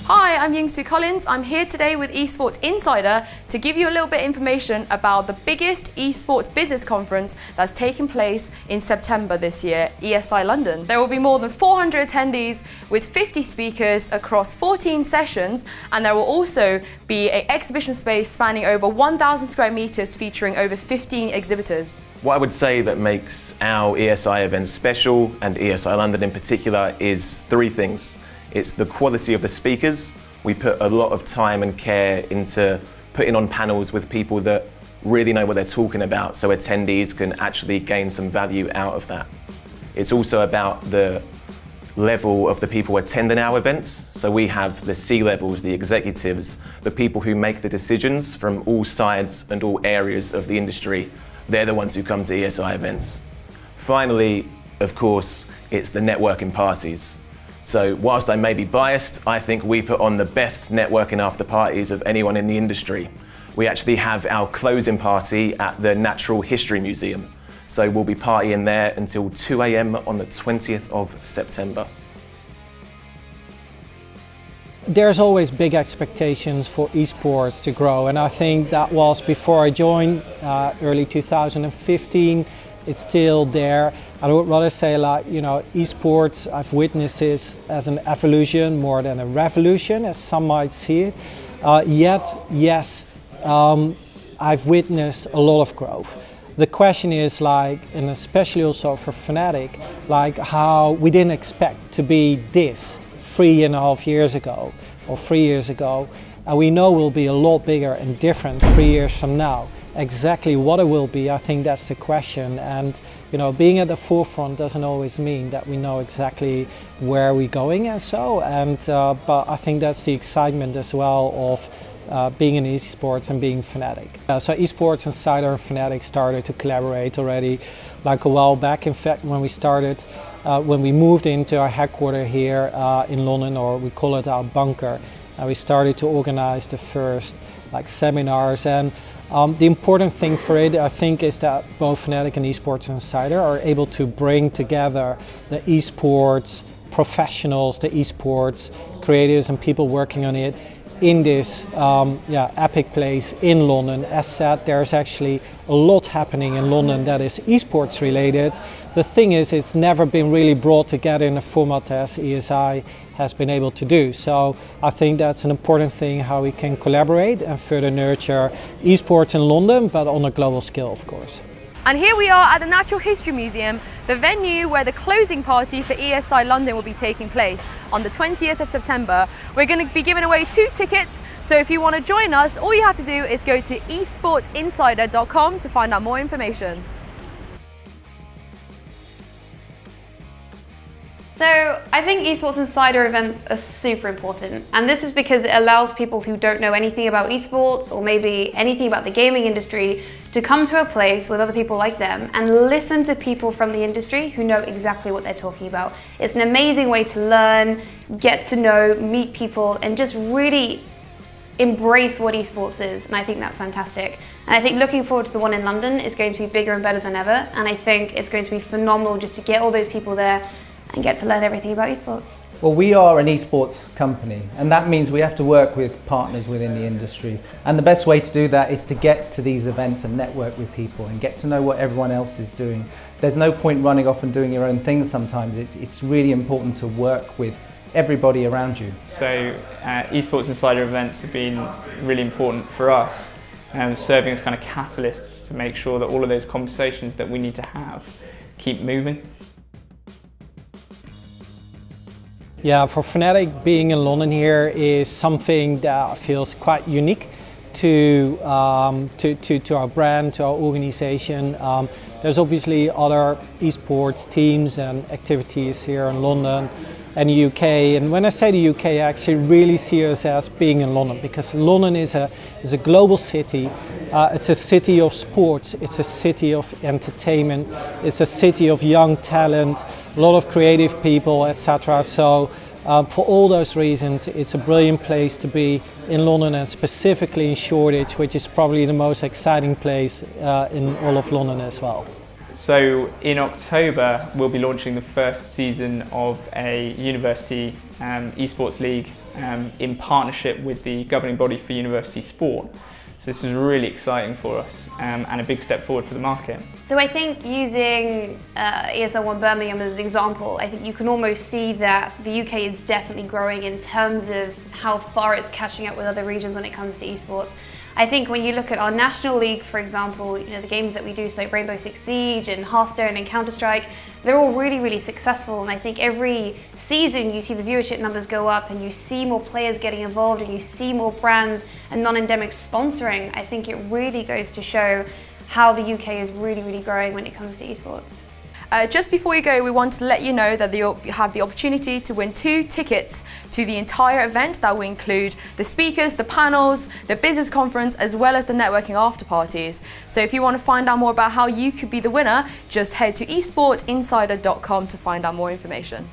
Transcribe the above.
Hi, I'm Yingsu Collins. I'm here today with Esports Insider to give you a little bit of information about the biggest esports business conference that's taking place in September this year, ESI London. There will be more than 400 attendees with 50 speakers across 14 sessions, and there will also be an exhibition space spanning over 1,000 square meters featuring over 15 exhibitors. What I would say that makes our ESI event special, and ESI London in particular, is three things. It's the quality of the speakers. We put a lot of time and care into putting on panels with people that really know what they're talking about, so attendees can actually gain some value out of that. It's also about the level of the people attending our events. So we have the C-levels, the executives, the people who make the decisions from all sides and all areas of the industry. They're the ones who come to ESI events. Finally, of course, it's the networking parties. So whilst I may be biased, I think we put on the best networking after parties of anyone in the industry. We actually have our closing party at the Natural History Museum. So we'll be partying there until 2 AM on the 20th of September. There's always big expectations for esports to grow, and I think that was before I joined, early 2015. It's still there. I would rather say, esports, I've witnessed this as an evolution more than a revolution, as some might see it. Yes, I've witnessed a lot of growth. The question is, and especially also for Fnatic, how we didn't expect to be this 3.5 years ago or 3 years ago, and we know we'll be a lot bigger and different 3 years from now. Exactly what it will be, I think that's the question. And being at the forefront doesn't always mean that we know exactly where we're going and so. But I think that's the excitement as well of being in esports and being Fnatic. So Esports Insider and Fnatic started to collaborate already a while back. In fact, when we started, when we moved into our headquarters here in London, or we call it our bunker, we started to organize the first seminars. And the important thing for it, I think, is that both Fnatic and Esports Insider are able to bring together the esports professionals, the esports creators and people working on it in this epic place in London. As said, there's actually a lot happening in London that is esports related. The thing is, it's never been really brought together in a format as ESI has been able to do. So I think that's an important thing, how we can collaborate and further nurture esports in London, but on a global scale, of course. And here we are at the Natural History Museum, the venue where the closing party for ESI London will be taking place on the 20th of September. We're going to be giving away 2 tickets, so if you want to join us, all you have to do is go to esportsinsider.com to find out more information. So I think Esports Insider events are super important, and this is because it allows people who don't know anything about esports or maybe anything about the gaming industry to come to a place with other people like them and listen to people from the industry who know exactly what they're talking about. It's an amazing way to learn, get to know, meet people, and just really embrace what esports is, and I think that's fantastic. And I think looking forward to the one in London is going to be bigger and better than ever, and I think it's going to be phenomenal just to get all those people there and get to learn everything about esports. Well, we are an esports company, and that means we have to work with partners within the industry. And the best way to do that is to get to these events and network with people and get to know what everyone else is doing. There's no point running off and doing your own thing sometimes. It's really important to work with everybody around you. So Esports Insider events have been really important for us, serving as kind of catalysts to make sure that all of those conversations that we need to have keep moving. Yeah, for Fnatic, being in London here is something that feels quite unique to our brand, to our organization. There's obviously other esports teams and activities here in London and the UK. And when I say the UK, I actually really see us as being in London, because London is a global city. It's a city of sports, it's a city of entertainment, it's a city of young talent, a lot of creative people, etc. So for all those reasons, it's a brilliant place to be in London, and specifically in Shoreditch, which is probably the most exciting place in all of London as well. So in October, we'll be launching the first season of a university esports league in partnership with the governing body for university sport. So this is really exciting for us and a big step forward for the market. So I think using ESL One Birmingham as an example, I think you can almost see that the UK is definitely growing in terms of how far it's catching up with other regions when it comes to esports. I think when you look at our national league, for example, you know, the games that we do, so like Rainbow Six Siege and Hearthstone and Counter-Strike, they're all really, really successful. And I think every season you see the viewership numbers go up and you see more players getting involved and you see more brands and non-endemic sponsoring. I think it really goes to show how the UK is really, really growing when it comes to esports. Just before you go, we want to let you know that you have the opportunity to win 2 tickets to the entire event. That will include the speakers, the panels, the business conference, as well as the networking after parties. So if you want to find out more about how you could be the winner, just head to esportsinsider.com to find out more information.